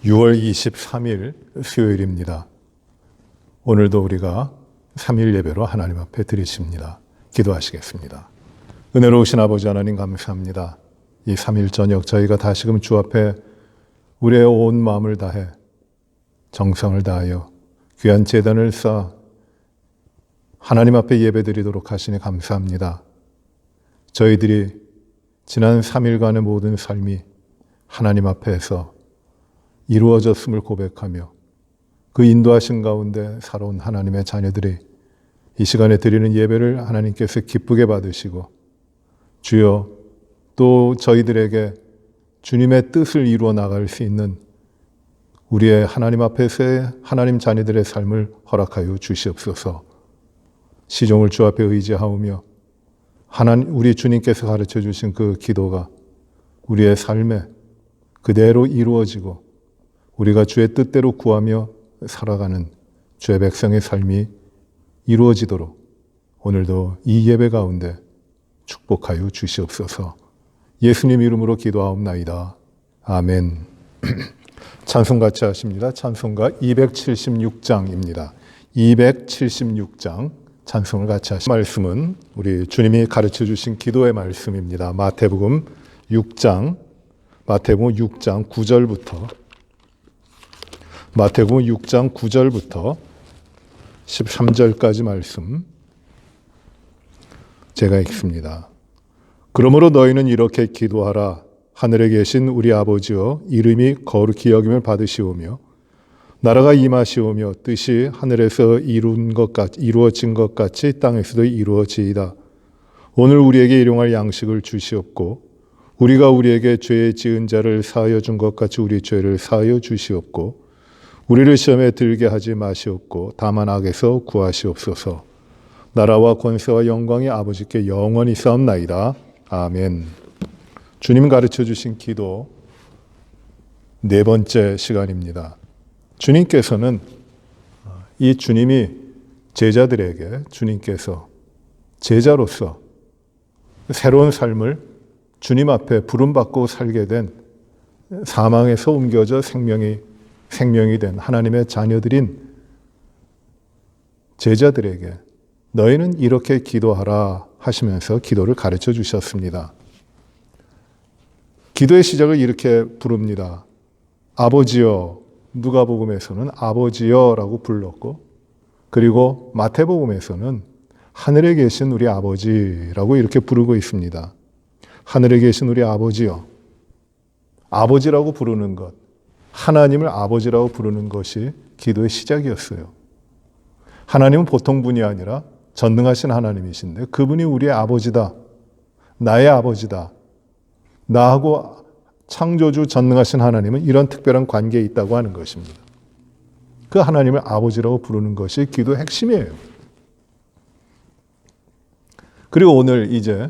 6월 23일 수요일입니다. 오늘도 우리가 3일 예배로 하나님 앞에 드리십니다. 기도하시겠습니다. 은혜로우신 아버지 하나님 감사합니다. 이 3일 저녁 저희가 다시금 주 앞에 우리의 온 마음을 다해 정성을 다하여 귀한 제단을 쌓아 하나님 앞에 예배드리도록 하시니 감사합니다. 저희들이 지난 3일간의 모든 삶이 하나님 앞에서 이루어졌음을 고백하며 그 인도하신 가운데 살아온 하나님의 자녀들이 이 시간에 드리는 예배를 하나님께서 기쁘게 받으시고 주여 또 저희들에게 주님의 뜻을 이루어 나갈 수 있는 우리의 하나님 앞에서의 하나님 자녀들의 삶을 허락하여 주시옵소서. 시종을 주 앞에 의지하오며 하나님 우리 주님께서 가르쳐 주신 그 기도가 우리의 삶에 그대로 이루어지고 우리가 주의 뜻대로 구하며 살아가는 주의 백성의 삶이 이루어지도록 오늘도 이 예배 가운데 축복하여 주시옵소서. 예수님 이름으로 기도하옵나이다. 아멘. 찬송 같이 하십니다. 찬송가 276장입니다. 276장 찬송을 같이 하십니다. 말씀은 우리 주님이 가르쳐 주신 기도의 말씀입니다. 마태복음 6장 9절부터 마태복음 6장 9절부터 13절까지 말씀 제가 읽습니다. 그러므로 너희는 이렇게 기도하라. 하늘에 계신 우리 아버지여, 이름이 거룩히 여김을 받으시오며 나라가 임하시오며 뜻이 하늘에서 이루어진 것 같이 땅에서도 이루어지이다. 오늘 우리에게 일용할 양식을 주시옵고 우리가 우리에게 죄 지은 자를 사하여 준 것 같이 우리 죄를 사하여 주시옵고 우리를 시험에 들게 하지 마시옵고 다만 악에서 구하시옵소서. 나라와 권세와 영광이 아버지께 영원히 싸움나이다. 아멘. 주님 가르쳐 주신 기도 네 번째 시간입니다. 주님께서는 이 주님이 제자들에게 주님께서 제자로서 새로운 삶을 주님 앞에 부름받고 살게 된 사망에서 옮겨져 생명이 된 하나님의 자녀들인 제자들에게 너희는 이렇게 기도하라 하시면서 기도를 가르쳐 주셨습니다. 기도의 시작을 이렇게 부릅니다. 아버지여, 누가복음에서는 아버지여라고 불렀고 그리고 마태복음에서는 하늘에 계신 우리 아버지라고 이렇게 부르고 있습니다. 하늘에 계신 우리 아버지여, 아버지라고 부르는 것, 하나님을 아버지라고 부르는 것이 기도의 시작이었어요. 하나님은 보통 분이 아니라 전능하신 하나님이신데 그분이 우리의 아버지다. 나의 아버지다. 나하고 창조주 전능하신 하나님은 이런 특별한 관계에 있다고 하는 것입니다. 그 하나님을 아버지라고 부르는 것이 기도의 핵심이에요. 그리고 오늘 이제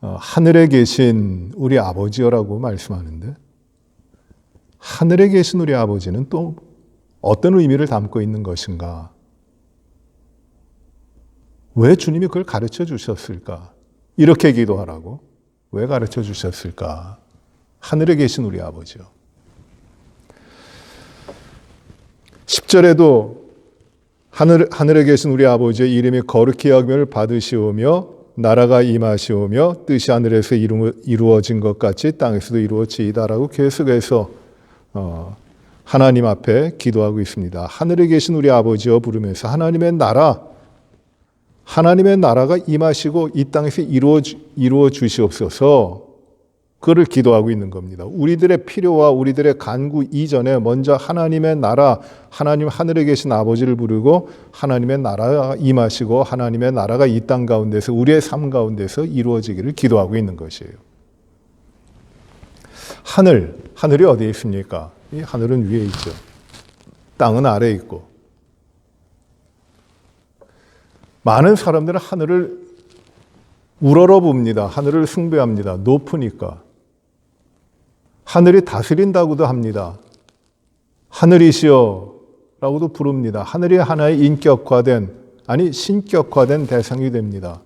하늘에 계신 우리 아버지여라고 말씀하는데 하늘에 계신 우리 아버지는 또 어떤 의미를 담고 있는 것인가? 왜 주님이 그걸 가르쳐 주셨을까? 이렇게 기도하라고 왜 가르쳐 주셨을까? 하늘에 계신 우리 아버지요. 10절에도 하늘에 계신 우리 아버지의 이름이 거룩히 여김을 받으시오며 나라가 임하시오며 뜻이 하늘에서 이루어진 것 같이 땅에서도 이루어지이다라고 계속해서 하나님 앞에 기도하고 있습니다. 하늘에 계신 우리 아버지여 부르면서 하나님의 나라가 임하시고 이 땅에서 이루어 주시옵소서. 그를 기도하고 있는 겁니다. 우리들의 필요와 우리들의 간구 이전에 먼저 하나님의 나라, 하나님 하늘에 계신 아버지를 부르고 하나님의 나라가 임하시고 하나님의 나라가 이 땅 가운데서 우리의 삶 가운데서 이루어지기를 기도하고 있는 것이에요. 하늘이 어디에 있습니까? 이 하늘은 위에 있죠. 땅은 아래에 있고. 많은 사람들은 하늘을 우러러 봅니다. 하늘을 숭배합니다. 높으니까. 하늘이 다스린다고도 합니다. 하늘이시여 라고도 부릅니다. 하늘이 하나의 신격화된 대상이 됩니다.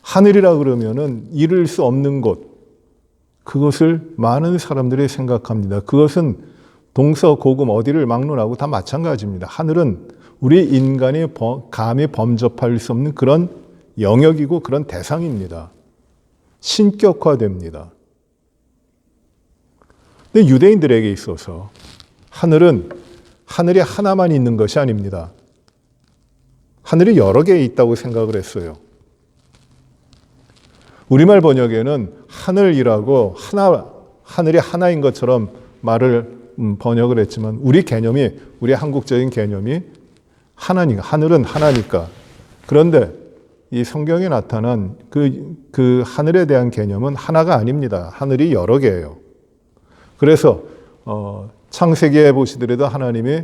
하늘이라 그러면은 이룰 수 없는 곳, 그것을 많은 사람들이 생각합니다. 그것은 동서고금 어디를 막론하고 다 마찬가지입니다. 하늘은 우리 인간이 감히 범접할 수 없는 그런 영역이고 그런 대상입니다. 신격화됩니다. 근데 유대인들에게 있어서 하늘이 하나만 있는 것이 아닙니다. 하늘이 여러 개 있다고 생각을 했어요. 우리말 번역에는 하늘이라고 하늘이 하나인 것처럼 말을 번역을 했지만 우리 한국적인 개념이 하나니까, 하늘은 하나니까. 그런데 이 성경에 나타난 그 하늘에 대한 개념은 하나가 아닙니다. 하늘이 여러 개예요. 그래서 창세기에 보시더라도 하나님이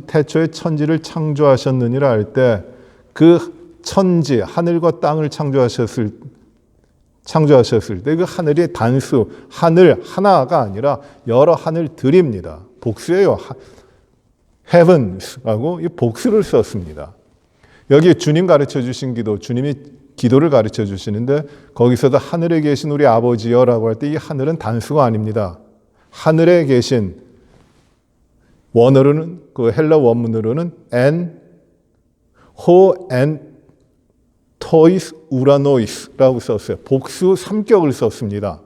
태초에 천지를 창조하셨느니라 할 때 그 천지, 하늘과 땅을 창조하셨을 때 그 하늘이 단수, 하늘 하나가 아니라 여러 하늘들입니다. 복수예요. heavens하고 이 복수를 썼습니다. 여기 주님 가르쳐 주신 기도, 주님이 기도를 가르쳐 주시는데 거기서도 하늘에 계신 우리 아버지여라고 할 때 이 하늘은 단수가 아닙니다. 하늘에 계신 원어로는 그 헬라 원문으로는 토이스 우라노이스라고 썼어요. 복수 3격을 썼습니다.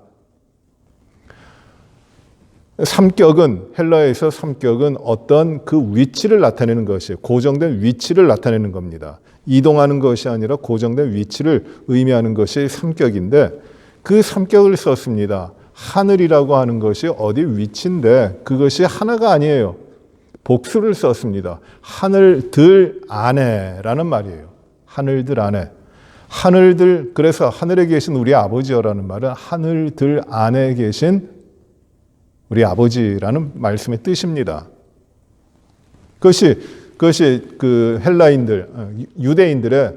3격은 헬라에서 3격은 어떤 그 위치를 나타내는 것이에요. 고정된 위치를 나타내는 겁니다. 이동하는 것이 아니라 고정된 위치를 의미하는 것이 3격인데 그 3격을 썼습니다. 하늘이라고 하는 것이 어디 위치인데 그것이 하나가 아니에요. 복수를 썼습니다. 하늘들 안에라는 말이에요. 하늘들 안에. 그래서 하늘에 계신 우리 아버지여라는 말은 하늘들 안에 계신 우리 아버지라는 말씀의 뜻입니다. 그것이 그 헬라인들, 유대인들의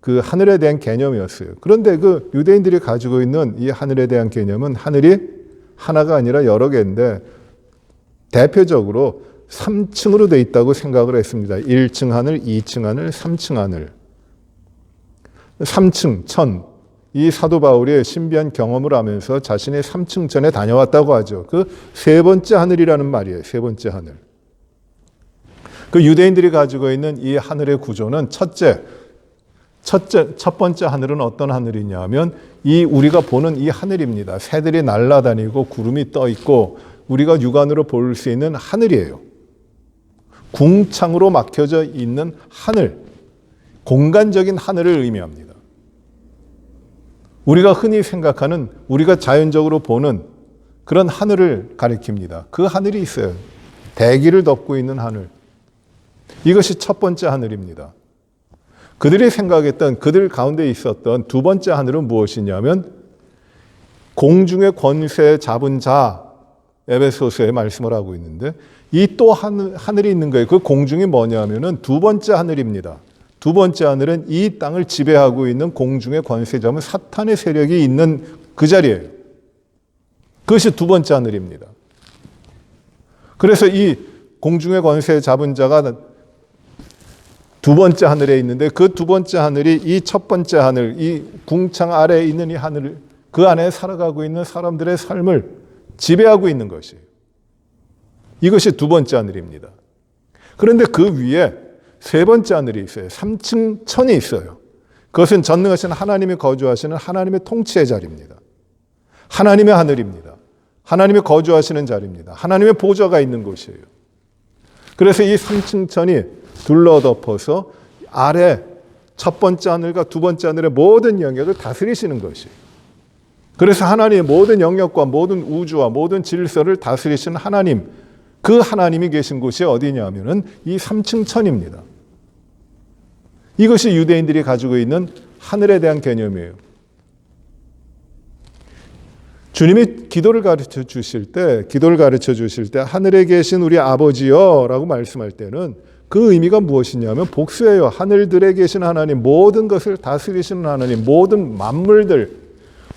그 하늘에 대한 개념이었어요. 그런데 그 유대인들이 가지고 있는 이 하늘에 대한 개념은 하늘이 하나가 아니라 여러 개인데 대표적으로 3층으로 되어 있다고 생각을 했습니다. 1층 하늘, 2층 하늘, 3층 하늘. 3층, 천. 이 사도 바울이 신비한 경험을 하면서 자신의 3층 전에 다녀왔다고 하죠. 그 세 번째 하늘이라는 말이에요. 세 번째 하늘. 그 유대인들이 가지고 있는 이 하늘의 구조는 첫 번째 하늘은 어떤 하늘이냐면 이 우리가 보는 이 하늘입니다. 새들이 날아다니고 구름이 떠 있고 우리가 육안으로 볼 수 있는 하늘이에요. 궁창으로 막혀져 있는 하늘, 공간적인 하늘을 의미합니다. 우리가 흔히 생각하는, 우리가 자연적으로 보는 그런 하늘을 가리킵니다. 그 하늘이 있어요. 대기를 덮고 있는 하늘. 이것이 첫 번째 하늘입니다. 그들이 생각했던, 그들 가운데 있었던 두 번째 하늘은 무엇이냐면 공중의 권세 잡은 자, 에베소서에 말씀을 하고 있는데 이 또 하늘이 있는 거예요. 그 공중이 뭐냐면은 두 번째 하늘입니다. 두 번째 하늘은 이 땅을 지배하고 있는 공중의 권세 잡은 사탄의 세력이 있는 그 자리예요. 그것이 두 번째 하늘입니다. 그래서 이 공중의 권세 잡은 자가 두 번째 하늘에 있는데 그 두 번째 하늘이 이 첫 번째 하늘, 이 궁창 아래에 있는 이 하늘을 그 안에 살아가고 있는 사람들의 삶을 지배하고 있는 것이에요. 이것이 두 번째 하늘입니다. 그런데 그 위에 세 번째 하늘이 있어요. 3층 천이 있어요. 그것은 전능하신 하나님이 거주하시는 하나님의 통치의 자리입니다. 하나님의 하늘입니다. 하나님이 거주하시는 자리입니다. 하나님의 보좌가 있는 곳이에요. 그래서 이 3층 천이 둘러덮어서 아래 첫 번째 하늘과 두 번째 하늘의 모든 영역을 다스리시는 것이에요. 그래서 하나님의 모든 영역과 모든 우주와 모든 질서를 다스리시는 하나님, 그 하나님이 계신 곳이 어디냐면은 이 3층 천입니다. 이것이 유대인들이 가지고 있는 하늘에 대한 개념이에요. 주님이 기도를 가르쳐 주실 때 하늘에 계신 우리 아버지여라고 말씀할 때는 그 의미가 무엇이냐면 복수예요. 하늘들에 계신 하나님, 모든 것을 다스리시는 하나님, 모든 만물들,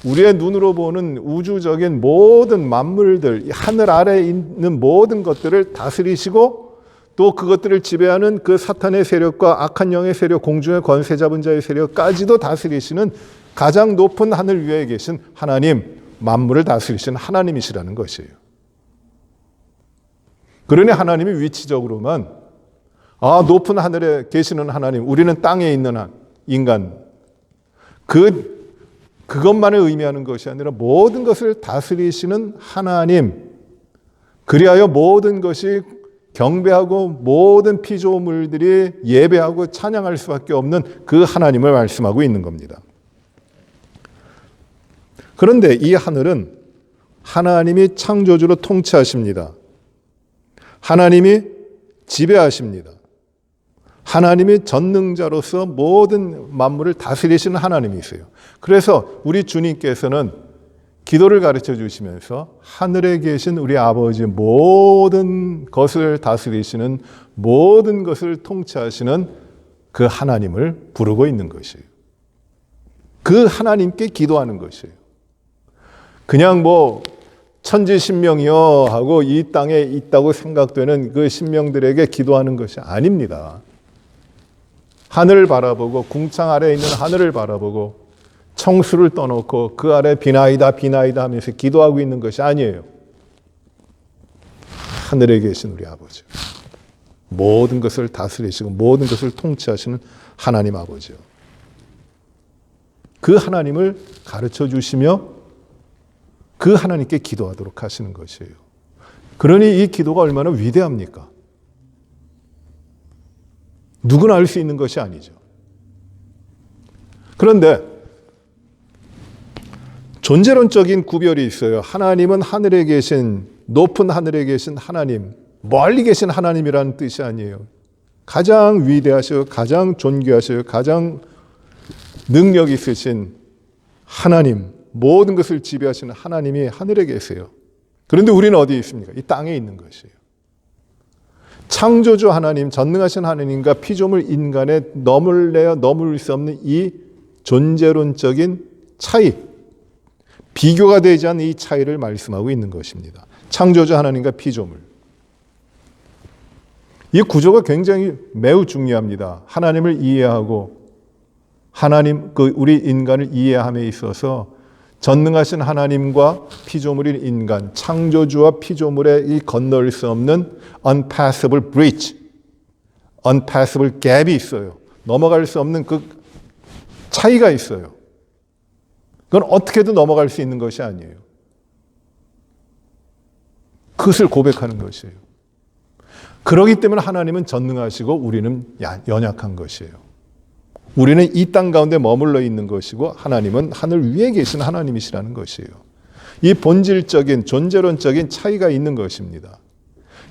우리의 눈으로 보는 우주적인 모든 만물들, 하늘 아래에 있는 모든 것들을 다스리시고 또 그것들을 지배하는 그 사탄의 세력과 악한 영의 세력, 공중의 권세 잡은 자의 세력까지도 다스리시는 가장 높은 하늘 위에 계신 하나님, 만물을 다스리시는 하나님이시라는 것이에요. 그러니 하나님이 위치적으로만 높은 하늘에 계시는 하나님, 우리는 땅에 있는 인간, 그것만을 의미하는 것이 아니라 모든 것을 다스리시는 하나님, 그리하여 모든 것이 경배하고 모든 피조물들이 예배하고 찬양할 수밖에 없는 그 하나님을 말씀하고 있는 겁니다. 그런데 이 하늘은 하나님이 창조주로 통치하십니다. 하나님이 지배하십니다. 하나님이 전능자로서 모든 만물을 다스리시는 하나님이세요. 그래서 우리 주님께서는 기도를 가르쳐 주시면서 하늘에 계신 우리 아버지, 모든 것을 다스리시는, 모든 것을 통치하시는 그 하나님을 부르고 있는 것이에요. 그 하나님께 기도하는 것이에요. 그냥 천지신명이여 하고 이 땅에 있다고 생각되는 그 신명들에게 기도하는 것이 아닙니다. 하늘을 바라보고, 궁창 아래에 있는 하늘을 바라보고 청수를 떠놓고 그 아래 비나이다 비나이다 하면서 기도하고 있는 것이 아니에요. 하늘에 계신 우리 아버지, 모든 것을 다스리시고 모든 것을 통치하시는 하나님 아버지요, 그 하나님을 가르쳐 주시며 그 하나님께 기도하도록 하시는 것이에요. 그러니 이 기도가 얼마나 위대합니까? 누구나 알 수 있는 것이 아니죠. 그런데 존재론적인 구별이 있어요. 하나님은 하늘에 계신, 높은 하늘에 계신 하나님, 멀리 계신 하나님이라는 뜻이 아니에요. 가장 위대하시고 가장 존귀하시고 가장 능력 있으신 하나님, 모든 것을 지배하시는 하나님이 하늘에 계세요. 그런데 우리는 어디에 있습니까? 이 땅에 있는 것이에요. 창조주 하나님, 전능하신 하나님과 피조물 인간의 넘을 수 없는 이 존재론적인 차이, 비교가 되지 않는 이 차이를 말씀하고 있는 것입니다. 창조주 하나님과 피조물. 이 구조가 굉장히 매우 중요합니다. 하나님을 이해하고 우리 인간을 이해함에 있어서 전능하신 하나님과 피조물인 인간, 창조주와 피조물의 이 건널 수 없는 unpassable bridge, unpassable gap이 있어요. 넘어갈 수 없는 그 차이가 있어요. 그건 어떻게든 넘어갈 수 있는 것이 아니에요. 그것을 고백하는 것이에요. 그렇기 때문에 하나님은 전능하시고 우리는 연약한 것이에요. 우리는 이 땅 가운데 머물러 있는 것이고 하나님은 하늘 위에 계신 하나님이시라는 것이에요. 이 본질적인 존재론적인 차이가 있는 것입니다.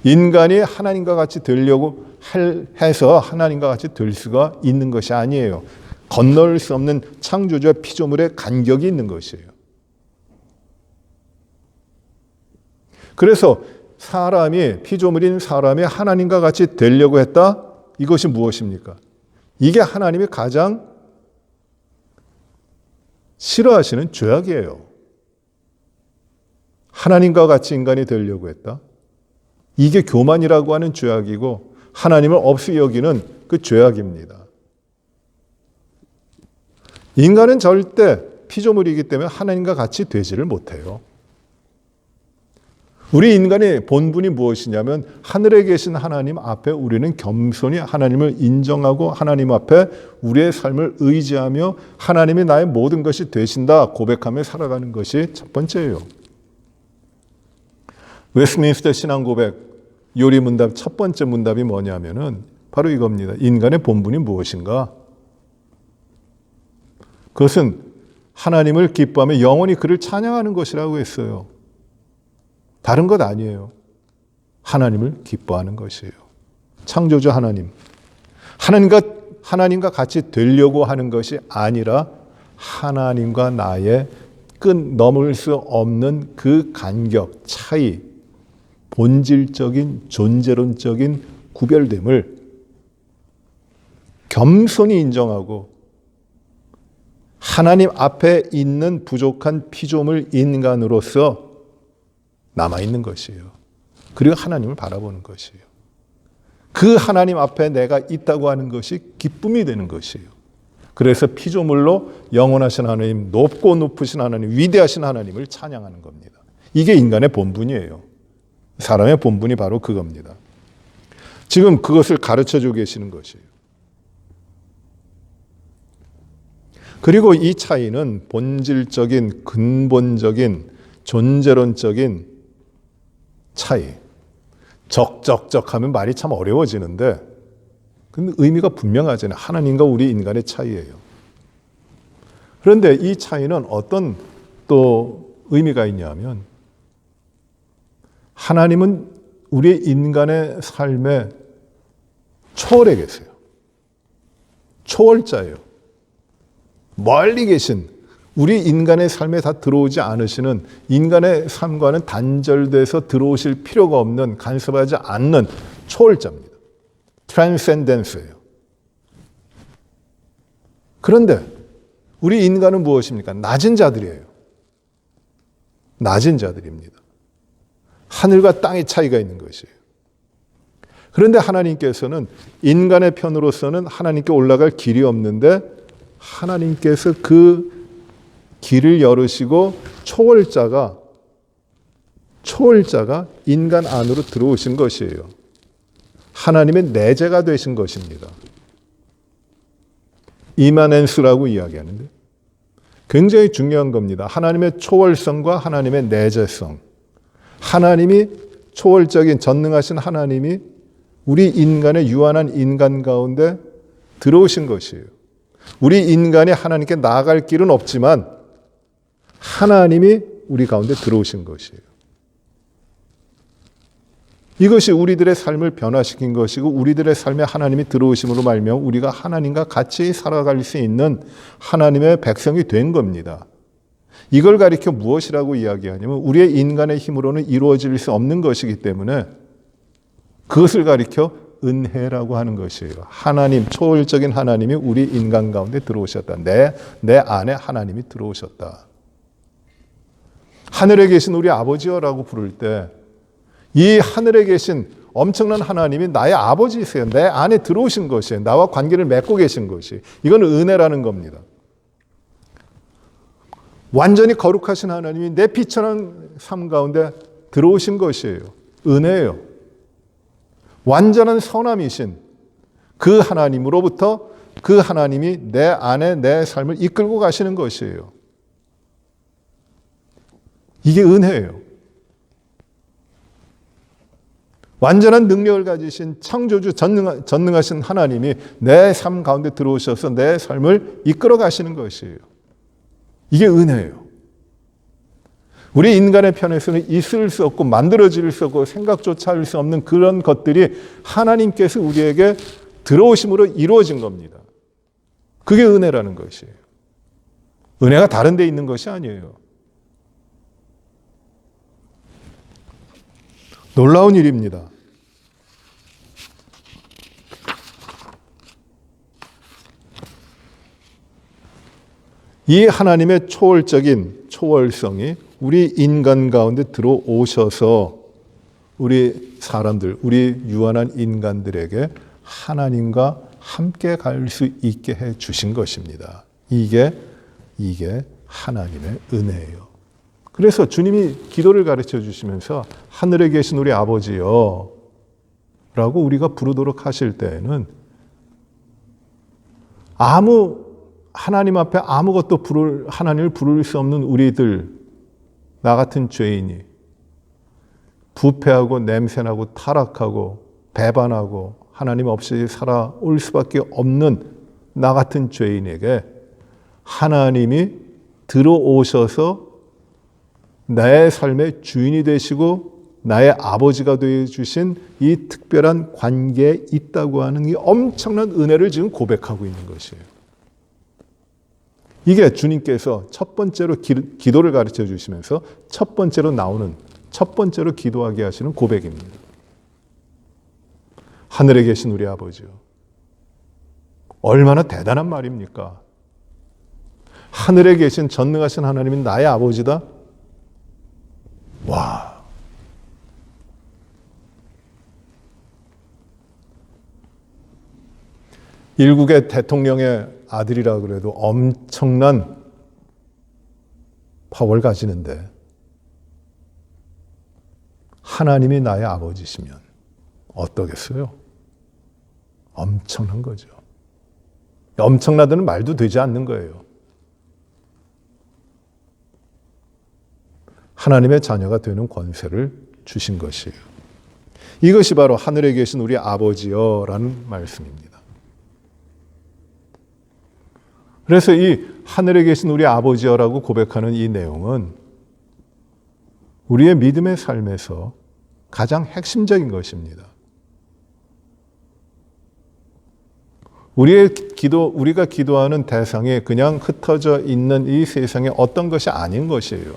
인간이 하나님과 같이 되려고 해서 하나님과 같이 될 수가 있는 것이 아니에요. 건널 수 없는 창조주와 피조물의 간격이 있는 것이에요. 그래서 피조물인 사람이 하나님과 같이 되려고 했다? 이것이 무엇입니까? 이게 하나님이 가장 싫어하시는 죄악이에요. 하나님과 같이 인간이 되려고 했다? 이게 교만이라고 하는 죄악이고 하나님을 없이 여기는 그 죄악입니다. 인간은 절대 피조물이기 때문에 하나님과 같이 되지를 못해요. 우리 인간의 본분이 무엇이냐면 하늘에 계신 하나님 앞에 우리는 겸손히 하나님을 인정하고 하나님 앞에 우리의 삶을 의지하며 하나님이 나의 모든 것이 되신다 고백하며 살아가는 것이 첫 번째예요. 웨스트민스터 신앙고백 요리문답 첫 번째 문답이 뭐냐면은 바로 이겁니다. 인간의 본분이 무엇인가? 그것은 하나님을 기뻐하며 영원히 그를 찬양하는 것이라고 했어요. 다른 것 아니에요. 하나님을 기뻐하는 것이에요. 창조주 하나님. 하나님과 같이 되려고 하는 것이 아니라 하나님과 나의 넘을 수 없는 그 간격, 차이, 본질적인 존재론적인 구별됨을 겸손히 인정하고 하나님 앞에 있는 부족한 피조물 인간으로서 남아있는 것이에요. 그리고 하나님을 바라보는 것이에요. 그 하나님 앞에 내가 있다고 하는 것이 기쁨이 되는 것이에요. 그래서 피조물로 영원하신 하나님, 높고 높으신 하나님, 위대하신 하나님을 찬양하는 겁니다. 이게 인간의 본분이에요. 사람의 본분이 바로 그겁니다. 지금 그것을 가르쳐주고 계시는 것이에요. 그리고 이 차이는 본질적인, 근본적인, 존재론적인 차이. 적적적 하면 말이 참 어려워지는데, 근데 의미가 분명하잖아요. 하나님과 우리 인간의 차이예요. 그런데 이 차이는 어떤 또 의미가 있냐면, 하나님은 우리 인간의 삶에 초월해 계세요. 초월자예요. 멀리 계신, 우리 인간의 삶에 다 들어오지 않으시는, 인간의 삶과는 단절돼서 들어오실 필요가 없는, 간섭하지 않는 초월자입니다. 트랜센덴스예요. 그런데 우리 인간은 무엇입니까? 낮은 자들이에요. 낮은 자들입니다. 하늘과 땅의 차이가 있는 것이에요. 그런데 하나님께서는 인간의 편으로서는 하나님께 올라갈 길이 없는데 하나님께서 그 길을 열으시고 초월자가 인간 안으로 들어오신 것이에요. 하나님의 내재가 되신 것입니다. 이마넨스라고 이야기하는데 굉장히 중요한 겁니다. 하나님의 초월성과 하나님의 내재성. 하나님이 초월적인 전능하신 하나님이 우리 인간의 유한한 인간 가운데 들어오신 것이에요. 우리 인간이 하나님께 나아갈 길은 없지만 하나님이 우리 가운데 들어오신 것이에요. 이것이 우리들의 삶을 변화시킨 것이고 우리들의 삶에 하나님이 들어오심으로 말미암아 우리가 하나님과 같이 살아갈 수 있는 하나님의 백성이 된 겁니다. 이걸 가리켜 무엇이라고 이야기하냐면 우리의 인간의 힘으로는 이루어질 수 없는 것이기 때문에 그것을 가리켜 은혜라고 하는 것이에요. 하나님, 초월적인 하나님이 우리 인간 가운데 들어오셨다. 내 안에 하나님이 들어오셨다. 하늘에 계신 우리 아버지여라고 부를 때 이 하늘에 계신 엄청난 하나님이 나의 아버지이세요. 내 안에 들어오신 것이에요. 나와 관계를 맺고 계신 것이. 이건 은혜라는 겁니다. 완전히 거룩하신 하나님이 내 비천한 삶 가운데 들어오신 것이에요. 은혜예요. 완전한 선함이신 그 하나님으로부터 그 하나님이 내 안에 내 삶을 이끌고 가시는 것이에요. 이게 은혜예요. 완전한 능력을 가지신 창조주 전능하신 하나님이 내 삶 가운데 들어오셔서 내 삶을 이끌어 가시는 것이에요. 이게 은혜예요. 우리 인간의 편에서는 있을 수 없고 만들어질 수 없고 생각조차 할 수 없는 그런 것들이 하나님께서 우리에게 들어오심으로 이루어진 겁니다. 그게 은혜라는 것이에요. 은혜가 다른 데 있는 것이 아니에요. 놀라운 일입니다. 이 하나님의 초월적인 초월성이 우리 인간 가운데 들어오셔서 우리 사람들, 우리 유한한 인간들에게 하나님과 함께 갈 수 있게 해 주신 것입니다. 이게 하나님의 은혜예요. 그래서 주님이 기도를 가르쳐 주시면서 하늘에 계신 우리 아버지요 라고 우리가 부르도록 하실 때에는 하나님 앞에 아무것도 하나님을 부를 수 없는 우리들, 나 같은 죄인이 부패하고 냄새나고 타락하고 배반하고 하나님 없이 살아올 수밖에 없는 나 같은 죄인에게 하나님이 들어오셔서 나의 삶의 주인이 되시고 나의 아버지가 되어주신 이 특별한 관계에 있다고 하는 이 엄청난 은혜를 지금 고백하고 있는 것이에요. 이게 주님께서 첫 번째로 기도를 가르쳐 주시면서 첫 번째로 기도하게 하시는 고백입니다. 하늘에 계신 우리 아버지요. 얼마나 대단한 말입니까? 하늘에 계신 전능하신 하나님이 나의 아버지다? 와. 일국의 대통령의 아들이라 그래도 엄청난 파워를 가지는데 하나님이 나의 아버지시면 어떠겠어요? 엄청난 거죠. 엄청나다는 말도 되지 않는 거예요. 하나님의 자녀가 되는 권세를 주신 것이에요. 이것이 바로 하늘에 계신 우리 아버지여라는 말씀입니다. 그래서 이 하늘에 계신 우리 아버지여라고 고백하는 이 내용은 우리의 믿음의 삶에서 가장 핵심적인 것입니다. 우리가 기도하는 대상이 그냥 흩어져 있는 이 세상의 어떤 것이 아닌 것이에요.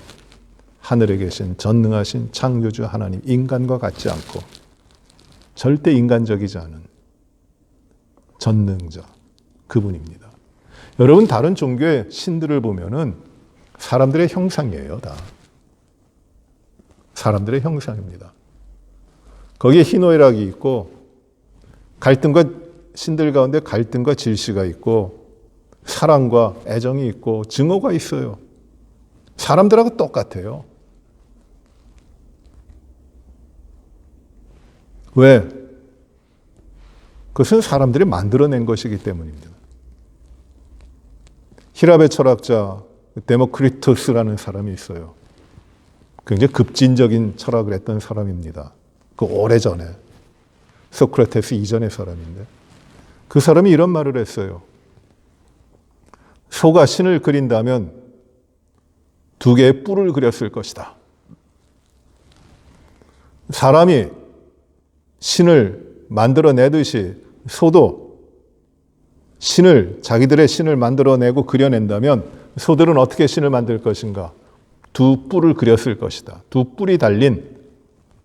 하늘에 계신 전능하신 창조주 하나님, 인간과 같지 않고 절대 인간적이지 않은 전능자, 그분입니다. 여러분, 다른 종교의 신들을 보면은 사람들의 형상이에요, 다. 사람들의 형상입니다. 거기에 희노애락이 있고 신들 가운데 갈등과 질시가 있고 사랑과 애정이 있고 증오가 있어요. 사람들하고 똑같아요. 왜? 그것은 사람들이 만들어낸 것이기 때문입니다. 히랍의 철학자 데모크리토스라는 사람이 있어요. 굉장히 급진적인 철학을 했던 사람입니다. 그 오래전에 소크라테스 이전의 사람인데 그 사람이 이런 말을 했어요. 소가 신을 그린다면 2개의 뿔을 그렸을 것이다. 사람이 신을 만들어내듯이 소도 자기들의 신을 만들어내고 그려낸다면 소들은 어떻게 신을 만들 것인가? 2 뿔을 그렸을 것이다. 2 뿔이 달린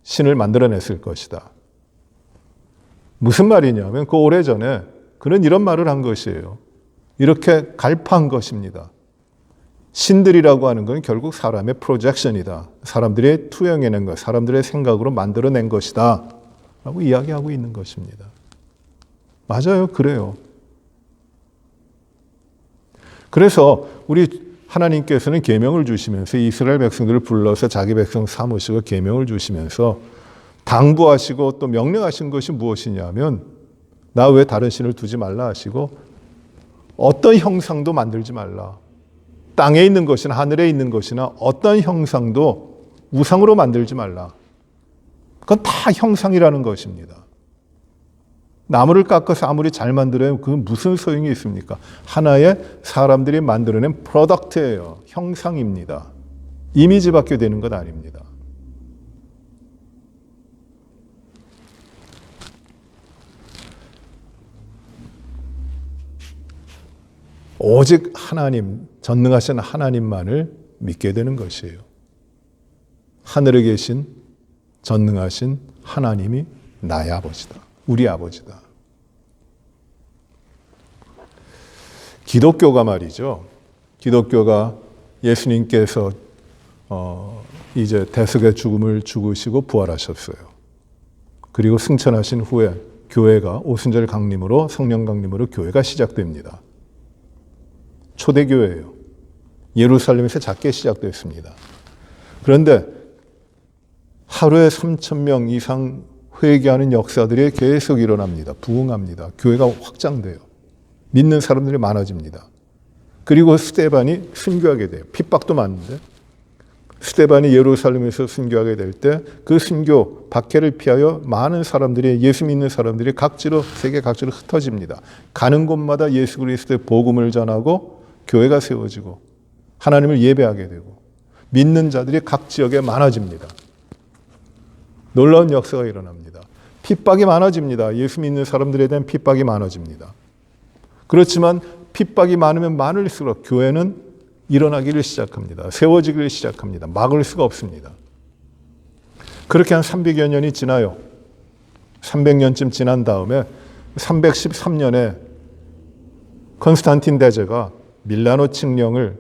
신을 만들어냈을 것이다. 무슨 말이냐면 그 오래전에 그는 이런 말을 한 것이에요. 이렇게 갈파한 것입니다. 신들이라고 하는 건 결국 사람의 프로젝션이다. 사람들이 투영해낸 것, 사람들의 생각으로 만들어낸 것이다. 라고 이야기하고 있는 것입니다. 맞아요. 그래요. 그래서 우리 하나님께서는 계명을 주시면서 이스라엘 백성들을 불러서 자기 백성 삼으시고 계명을 주시면서 당부하시고 또 명령하신 것이 무엇이냐면 나 외에 다른 신을 두지 말라 하시고 어떤 형상도 만들지 말라. 땅에 있는 것이나 하늘에 있는 것이나 어떤 형상도 우상으로 만들지 말라. 그건 다 형상이라는 것입니다. 나무를 깎아서 아무리 잘 만들어야 그건 무슨 소용이 있습니까? 하나의 사람들이 만들어낸 프로덕트예요. 형상입니다. 이미지밖에 되는 것 아닙니다. 오직 하나님, 전능하신 하나님만을 믿게 되는 것이에요. 하늘에 계신 전능하신 하나님이 나의 아버지다. 우리 아버지다. 기독교가 말이죠. 기독교가 예수님께서 이제 대속의 죽음을 죽으시고 부활하셨어요. 그리고 승천하신 후에 교회가 오순절 강림으로 성령 강림으로 교회가 시작됩니다. 초대교회예요. 예루살렘에서 작게 시작됐습니다. 그런데 하루에 3,000명 이상 회개하는 역사들이 계속 일어납니다. 부흥합니다. 교회가 확장돼요. 믿는 사람들이 많아집니다. 그리고 스데반이 순교하게 돼요. 핍박도 많은데 스데반이 예루살렘에서 순교하게 될 때 그 순교 박해를 피하여 많은 사람들이 예수 믿는 사람들이 세계 각지로 흩어집니다. 가는 곳마다 예수 그리스도의 복음을 전하고 교회가 세워지고 하나님을 예배하게 되고 믿는 자들이 각 지역에 많아집니다. 놀라운 역사가 일어납니다. 핍박이 많아집니다. 예수 믿는 사람들에 대한 핍박이 많아집니다. 그렇지만 핍박이 많으면 많을수록 교회는 일어나기를 시작합니다. 세워지기를 시작합니다. 막을 수가 없습니다. 그렇게 한 300여 년이 지나요. 300년쯤 지난 다음에 313년에 컨스탄틴 대제가 밀라노 칙령을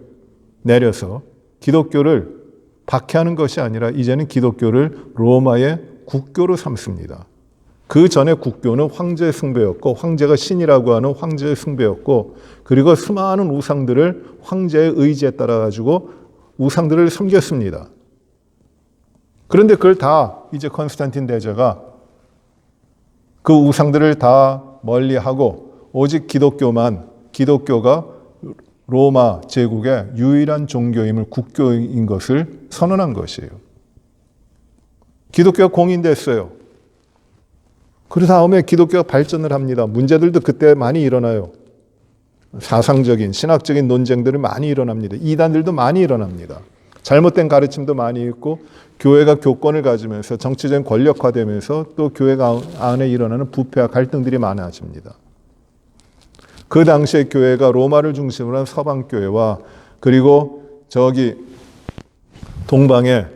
내려서 기독교를 박해하는 것이 아니라 이제는 기독교를 로마의 국교로 삼습니다. 그 전에 국교는 황제 숭배였고 황제가 신이라고 하는 황제의 숭배였고 그리고 수많은 우상들을 황제의 의지에 따라 가지고 우상들을 섬겼습니다. 그런데 그걸 다 이제 컨스탄틴 대제가 그 우상들을 다 멀리하고 오직 기독교가 로마 제국의 유일한 종교임을 국교인 것을 선언한 것이에요. 기독교가 공인됐어요. 그 다음에 기독교가 발전을 합니다. 문제들도 그때 많이 일어나요. 사상적인, 신학적인 논쟁들이 많이 일어납니다. 이단들도 많이 일어납니다. 잘못된 가르침도 많이 있고 교회가 교권을 가지면서 정치적인 권력화되면서 또 교회가 안에 일어나는 부패와 갈등들이 많아집니다. 그 당시에 교회가 로마를 중심으로 한 서방교회와 그리고 저기 동방에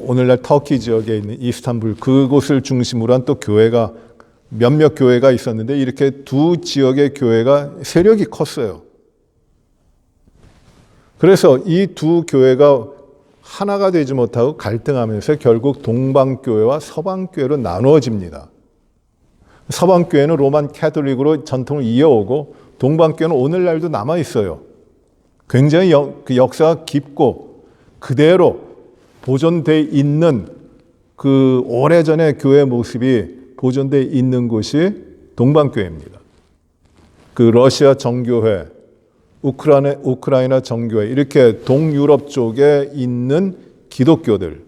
오늘날 터키 지역에 있는 이스탄불 그곳을 중심으로 한 또 교회가 몇몇 교회가 있었는데 이렇게 두 지역의 교회가 세력이 컸어요. 그래서 이 두 교회가 하나가 되지 못하고 갈등하면서 결국 동방교회와 서방교회로 나누어집니다. 서방교회는 로만 캐톨릭으로 전통을 이어오고 동방교회는 오늘날도 남아있어요. 굉장히 그 역사가 깊고 그대로 보존되어 있는 그 오래전의 교회 모습이 보존되어 있는 곳이 동방교회입니다. 그 러시아 정교회, 우크라이나 정교회 이렇게 동유럽 쪽에 있는 기독교들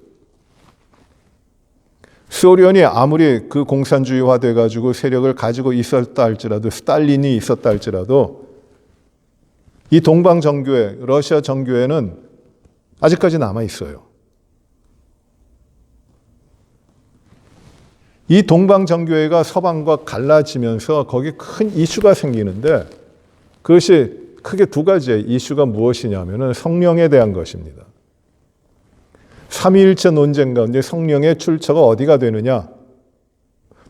소련이 아무리 그 공산주의화 돼가지고 세력을 가지고 있었다 할지라도 스탈린이 있었다 할지라도 이 동방 정교회, 러시아 정교회는 아직까지 남아 있어요. 이 동방 정교회가 서방과 갈라지면서 거기에 큰 이슈가 생기는데 그것이 크게 두 가지의 이슈가 무엇이냐면은 성령에 대한 것입니다. 삼위일체 논쟁 가운데 성령의 출처가 어디가 되느냐?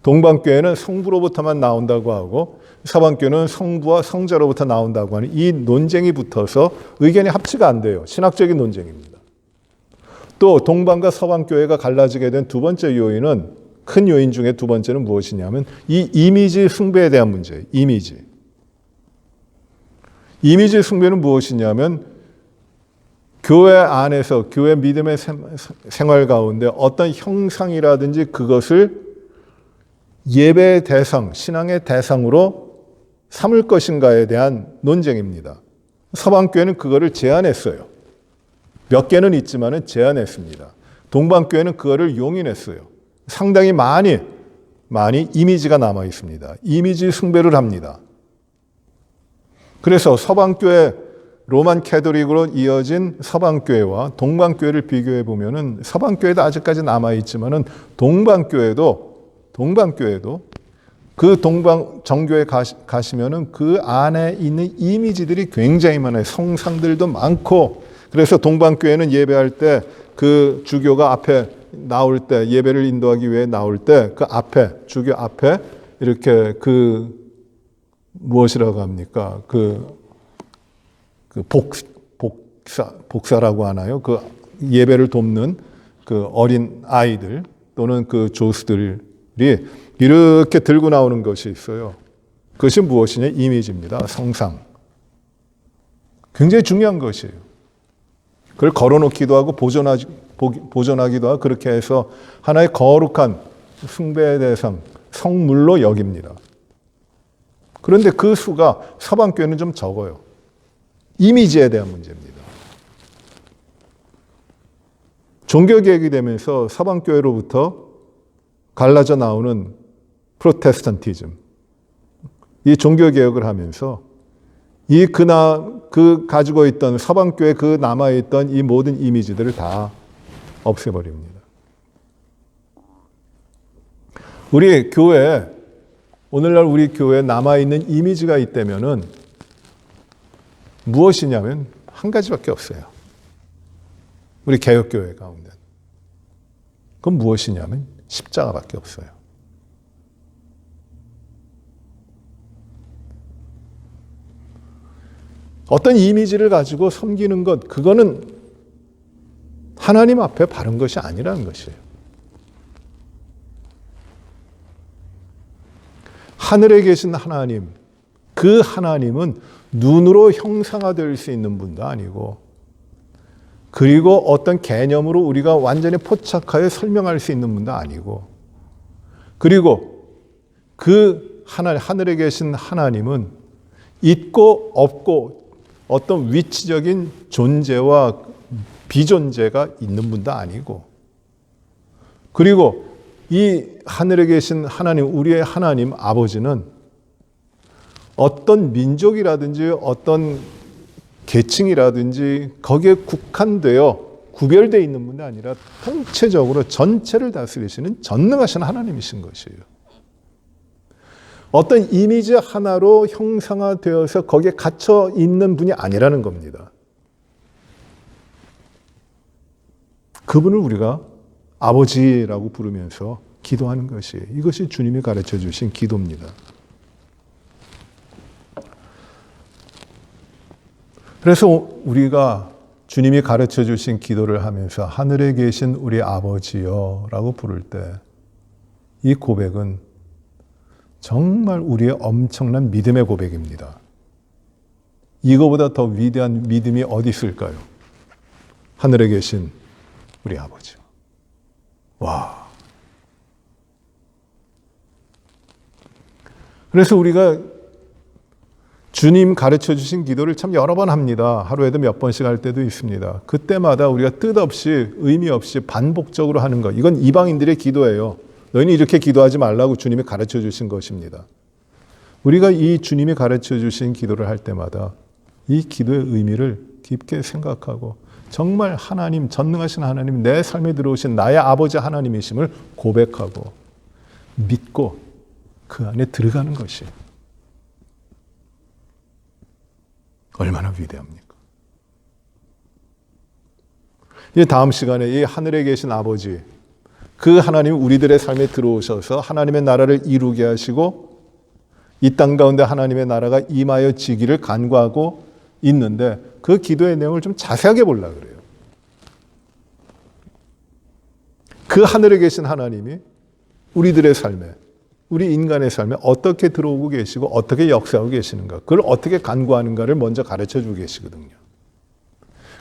동방교회는 성부로부터만 나온다고 하고 서방교회는 성부와 성자로부터 나온다고 하는 이 논쟁이 붙어서 의견이 합치가 안 돼요. 신학적인 논쟁입니다. 또 동방과 서방교회가 갈라지게 된 두 번째 요인은 큰 요인 중에 두 번째는 무엇이냐면 이 이미지 숭배에 대한 문제예요. 이미지 숭배는 무엇이냐면 교회 안에서 교회 믿음의 생활 가운데 어떤 형상이라든지 그것을 예배의 대상, 신앙의 대상으로 삼을 것인가에 대한 논쟁입니다. 서방교회는 그거를 제한했어요. 몇 개는 있지만은 제한했습니다. 동방교회는 그거를 용인했어요. 상당히 많이 이미지가 남아 있습니다. 이미지 숭배를 합니다. 그래서 서방교회 로만 캐톨릭으로 이어진 서방교회와 동방교회를 비교해 보면은 서방교회도 아직까지 남아 있지만은 동방교회도 그 동방 정교회 가시면은 그 안에 있는 이미지들이 굉장히 많아요. 성상들도 많고 그래서 동방교회는 예배할 때 그 주교가 앞에 나올 때 예배를 인도하기 위해 나올 때 그 앞에 주교 앞에 이렇게 무엇이라고 합니까? 복사라고 하나요? 그 예배를 돕는 그 어린 아이들 또는 그 조수들이 이렇게 들고 나오는 것이 있어요. 그것이 무엇이냐? 이미지입니다. 성상. 굉장히 중요한 것이에요. 그걸 걸어놓기도 하고 보존하기도 하고 그렇게 해서 하나의 거룩한 숭배의 대상, 성물로 여깁니다. 그런데 그 수가 서방교회는 좀 적어요. 이미지에 대한 문제입니다. 종교개혁이 되면서 서방교회로부터 갈라져 나오는 프로테스탄티즘, 이 종교개혁을 하면서 그 가지고 있던 서방교회 그 남아있던 이 모든 이미지들을 다 없애버립니다. 우리 교회, 오늘날 우리 교회에 남아있는 이미지가 있다면은 무엇이냐면 한 가지밖에 없어요. 우리 개혁교회 가운데. 그건 무엇이냐면 십자가밖에 없어요. 어떤 이미지를 가지고 섬기는 것, 그거는 하나님 앞에 바른 것이 아니라는 것이에요. 하늘에 계신 하나님, 그 하나님은 눈으로 형상화될 수 있는 분도 아니고, 그리고 어떤 개념으로 우리가 완전히 포착하여 설명할 수 있는 분도 아니고, 그리고 그 하늘에 계신 하나님은 있고 없고 어떤 위치적인 존재와 비존재가 있는 분도 아니고, 그리고 이 하늘에 계신 하나님, 우리의 하나님 아버지는 어떤 민족이라든지 어떤 계층이라든지 거기에 국한되어 구별되어 있는 분이 아니라 통체적으로 전체를 다스리시는 전능하신 하나님이신 것이에요. 어떤 이미지 하나로 형상화되어서 거기에 갇혀 있는 분이 아니라는 겁니다. 그분을 우리가 아버지라고 부르면서 기도하는 것이에요. 이것이 주님이 가르쳐 주신 기도입니다. 그래서 우리가 주님이 가르쳐 주신 기도를 하면서 하늘에 계신 우리 아버지여 라고 부를 때 이 고백은 정말 우리의 엄청난 믿음의 고백입니다. 이거보다 더 위대한 믿음이 어디 있을까요? 하늘에 계신 우리 아버지. 와. 그래서 우리가 주님 가르쳐 주신 기도를 참 여러 번 합니다. 하루에도 몇 번씩 할 때도 있습니다. 그때마다 우리가 뜻없이 의미 없이 반복적으로 하는 것. 이건 이방인들의 기도예요. 너희는 이렇게 기도하지 말라고 주님이 가르쳐 주신 것입니다. 우리가 이 주님이 가르쳐 주신 기도를 할 때마다 이 기도의 의미를 깊게 생각하고 정말 하나님, 전능하신 하나님, 내 삶에 들어오신 나의 아버지 하나님이심을 고백하고 믿고 그 안에 들어가는 것이 얼마나 위대합니까? 이 다음 시간에 이 하늘에 계신 아버지, 그 하나님이 우리들의 삶에 들어오셔서 하나님의 나라를 이루게 하시고 이 땅 가운데 하나님의 나라가 임하여 지기를 간구하고 있는데 그 기도의 내용을 좀 자세하게 보려고 그래요. 그 하늘에 계신 하나님이 우리들의 삶에, 우리 인간의 삶에 어떻게 들어오고 계시고 어떻게 역사하고 계시는가, 그걸 어떻게 간구하는가를 먼저 가르쳐 주고 계시거든요.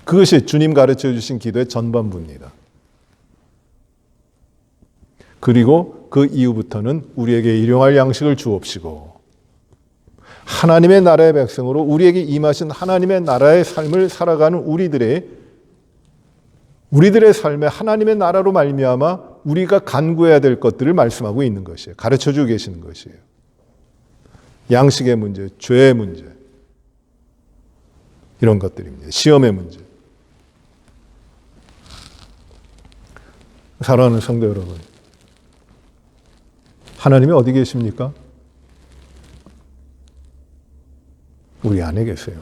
그것이 주님 가르쳐 주신 기도의 전반부입니다. 그리고 그 이후부터는 우리에게 일용할 양식을 주옵시고 하나님의 나라의 백성으로 우리에게 임하신 하나님의 나라의 삶을 살아가는 우리들의 삶에 하나님의 나라로 말미암아 우리가 간구해야 될 것들을 말씀하고 있는 것이에요. 가르쳐주고 계시는 것이에요. 양식의 문제, 죄의 문제, 이런 것들입니다. 시험의 문제. 사랑하는 성도 여러분, 하나님이 어디 계십니까? 우리 안에 계세요.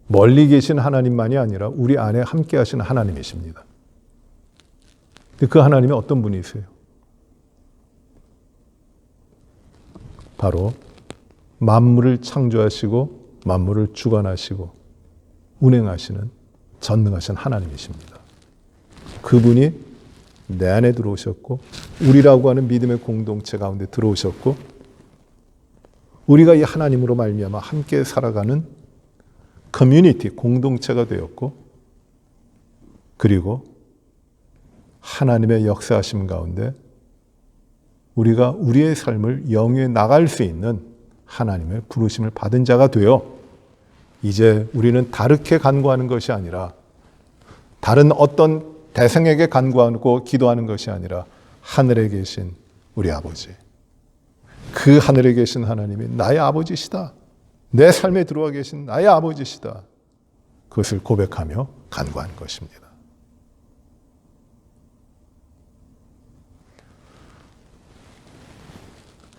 멀리 계신 하나님만이 아니라 우리 안에 함께 하시는 하나님이십니다. 그 하나님이 어떤 분이세요? 바로 만물을 창조하시고 만물을 주관하시고 운행하시는 전능하신 하나님이십니다. 그분이 내 안에 들어오셨고 우리라고 하는 믿음의 공동체 가운데 들어오셨고 우리가 이 하나님으로 말미암아 함께 살아가는 커뮤니티, 공동체가 되었고 그리고 하나님의 역사하심 가운데 우리가 우리의 삶을 영위해 나갈 수 있는 하나님의 부르심을 받은 자가 되어 이제 우리는 다르게 간구하는 것이 아니라 다른 어떤 대상에게 간구하고 기도하는 것이 아니라 하늘에 계신 우리 아버지, 그 하늘에 계신 하나님이 나의 아버지시다. 내 삶에 들어와 계신 나의 아버지시다. 그것을 고백하며 간구하는 것입니다.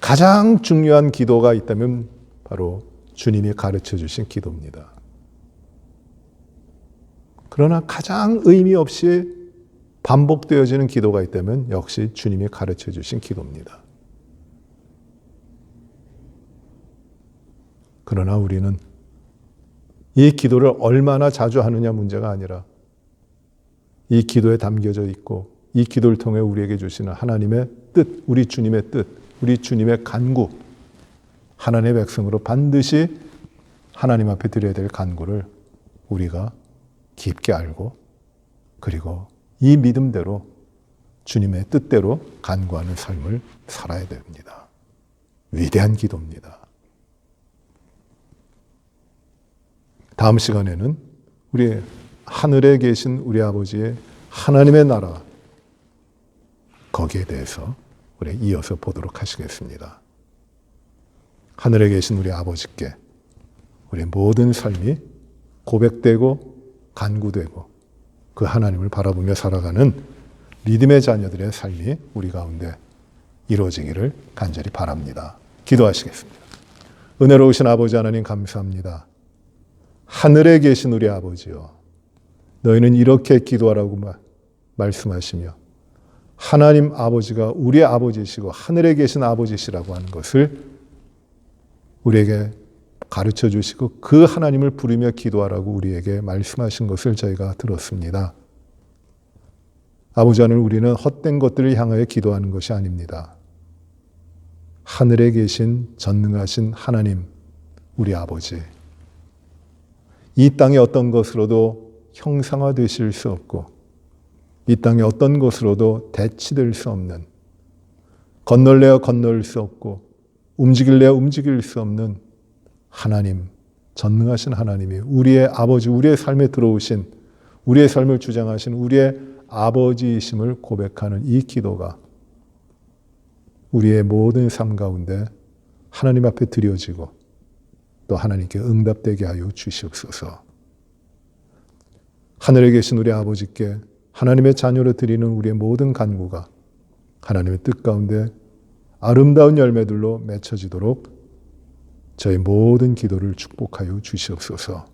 가장 중요한 기도가 있다면 바로 주님이 가르쳐 주신 기도입니다. 그러나 가장 의미 없이 반복되어지는 기도가 있다면 역시 주님이 가르쳐 주신 기도입니다. 그러나 우리는 이 기도를 얼마나 자주 하느냐 문제가 아니라 이 기도에 담겨져 있고 이 기도를 통해 우리에게 주시는 하나님의 뜻, 우리 주님의 뜻, 우리 주님의 간구, 하나님의 백성으로 반드시 하나님 앞에 드려야 될 간구를 우리가 깊게 알고 그리고 이 믿음대로 주님의 뜻대로 간구하는 삶을 살아야 됩니다. 위대한 기도입니다. 다음 시간에는 우리 하늘에 계신 우리 아버지의 하나님의 나라, 거기에 대해서 우리 이어서 보도록 하시겠습니다. 하늘에 계신 우리 아버지께 우리 모든 삶이 고백되고 간구되고 그 하나님을 바라보며 살아가는 믿음의 자녀들의 삶이 우리 가운데 이루어지기를 간절히 바랍니다. 기도하시겠습니다. 은혜로우신 아버지 하나님 감사합니다. 하늘에 계신 우리 아버지요, 너희는 이렇게 기도하라고 말씀하시며 하나님 아버지가 우리 아버지시고 하늘에 계신 아버지시라고 하는 것을 우리에게 가르쳐 주시고 그 하나님을 부르며 기도하라고 우리에게 말씀하신 것을 저희가 들었습니다. 아버지 하늘, 우리는 헛된 것들을 향하여 기도하는 것이 아닙니다. 하늘에 계신 전능하신 하나님, 우리 아버지, 이 땅의 어떤 것으로도 형상화되실 수 없고 이 땅의 어떤 것으로도 대치될 수 없는, 건널래야 건널 수 없고 움직일래야 움직일 수 없는 하나님, 전능하신 하나님이 우리의 아버지, 우리의 삶에 들어오신, 우리의 삶을 주장하신 우리의 아버지이심을 고백하는 이 기도가 우리의 모든 삶 가운데 하나님 앞에 드려지고 또 하나님께 응답되게 하여 주시옵소서. 하늘에 계신 우리 아버지께 하나님의 자녀로 드리는 우리의 모든 간구가 하나님의 뜻 가운데 아름다운 열매들로 맺혀지도록 저희 모든 기도를 축복하여 주시옵소서.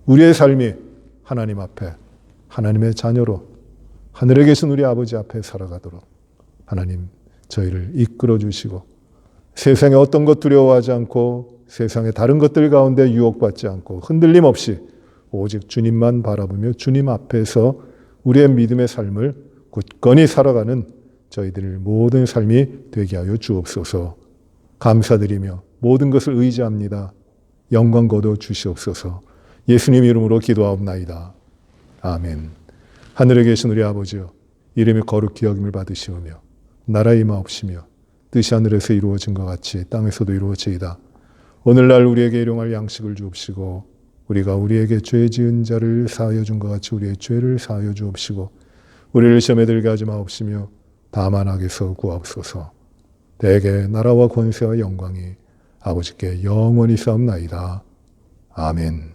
우리의 삶이 하나님 앞에 하나님의 자녀로 하늘에 계신 우리 아버지 앞에 살아가도록 하나님 저희를 이끌어 주시고 세상에 어떤 것 두려워하지 않고 세상의 다른 것들 가운데 유혹받지 않고 흔들림 없이 오직 주님만 바라보며 주님 앞에서 우리의 믿음의 삶을 굳건히 살아가는 저희들 모든 삶이 되게 하여 주옵소서. 감사드리며 모든 것을 의지합니다. 영광 거둬 주시옵소서. 예수님 이름으로 기도하옵나이다. 아멘. 하늘에 계신 우리 아버지여, 이름이 거룩히 여김을 받으시오며 나라의 임하옵시며 뜻이 하늘에서 이루어진 것 같이 땅에서도 이루어지이다. 오늘날 우리에게 일용할 양식을 주옵시고 우리가 우리에게 죄 지은 자를 사하여 준 것 같이 우리의 죄를 사하여 주옵시고 우리를 시험에 들게 하지 마옵시며 다만 악에서 구하옵소서. 대개 나라와 권세와 영광이 아버지께 영원히 싸움나이다. 아멘.